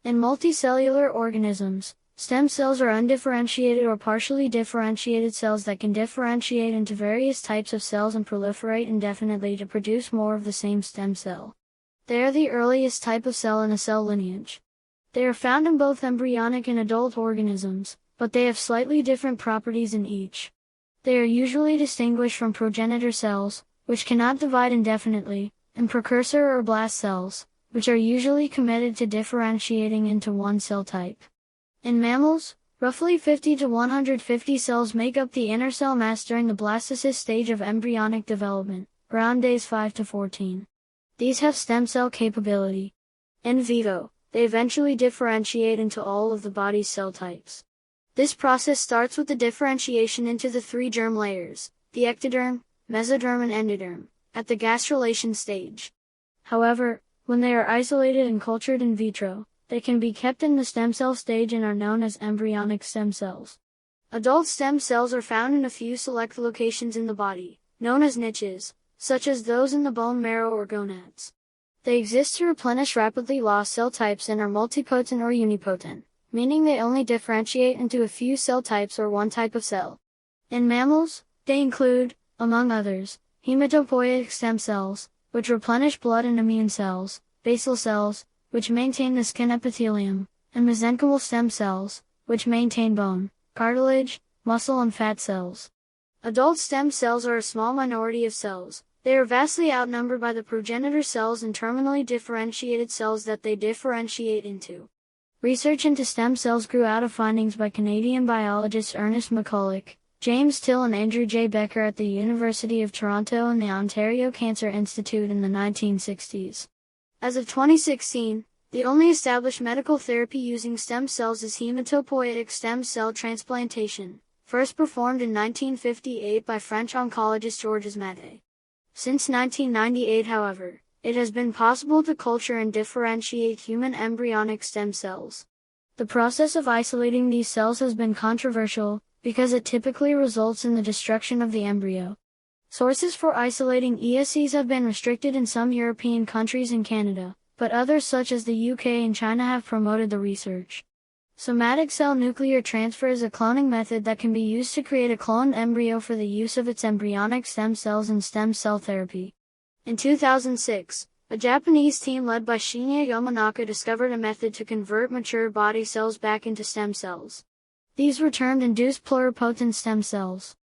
In multicellular organisms, stem cells are undifferentiated or partially differentiated cells that can differentiate into various types of cells and proliferate indefinitely to produce more of the same stem cell. They are the earliest type of cell in a cell lineage. They are found in both embryonic and adult organisms, but they have slightly different properties in each. They are usually distinguished from progenitor cells, which cannot divide indefinitely, and precursor or blast cells, which are usually committed to differentiating into one cell type. In mammals, roughly 50 to 150 cells make up the inner cell mass during the blastocyst stage of embryonic development, around days 5 to 14. These have stem cell capability. In vivo, they eventually differentiate into all of the body's cell types. This process starts with the differentiation into the three germ layers, the ectoderm, mesoderm and endoderm, at the gastrulation stage. However, when they are isolated and cultured in vitro, they can be kept in the stem cell stage and are known as embryonic stem cells. Adult stem cells are found in a few select locations in the body, known as niches, such as those in the bone marrow or gonads. They exist to replenish rapidly lost cell types and are multipotent or unipotent, meaning they only differentiate into a few cell types or one type of cell. In mammals, they include, among others, hematopoietic stem cells, which replenish blood and immune cells, basal cells, which maintain the skin epithelium, and mesenchymal stem cells, which maintain bone, cartilage, muscle and fat cells. Adult stem cells are a small minority of cells. They are vastly outnumbered by the progenitor cells and terminally differentiated cells that they differentiate into. Research into stem cells grew out of findings by Canadian biologists Ernest McCulloch, James Till and Andrew J. Becker at the University of Toronto and the Ontario Cancer Institute in the 1960s. As of 2016, the only established medical therapy using stem cells is hematopoietic stem cell transplantation, first performed in 1958 by French oncologist Georges Maté. Since 1998, however, it has been possible to culture and differentiate human embryonic stem cells. The process of isolating these cells has been controversial, because it typically results in the destruction of the embryo. Sources for isolating ESCs have been restricted in some European countries and Canada, but others such as the UK and China have promoted the research. Somatic cell nuclear transfer is a cloning method that can be used to create a cloned embryo for the use of its embryonic stem cells in stem cell therapy. In 2006, a Japanese team led by Shinya Yamanaka discovered a method to convert mature body cells back into stem cells. These were termed induced pluripotent stem cells.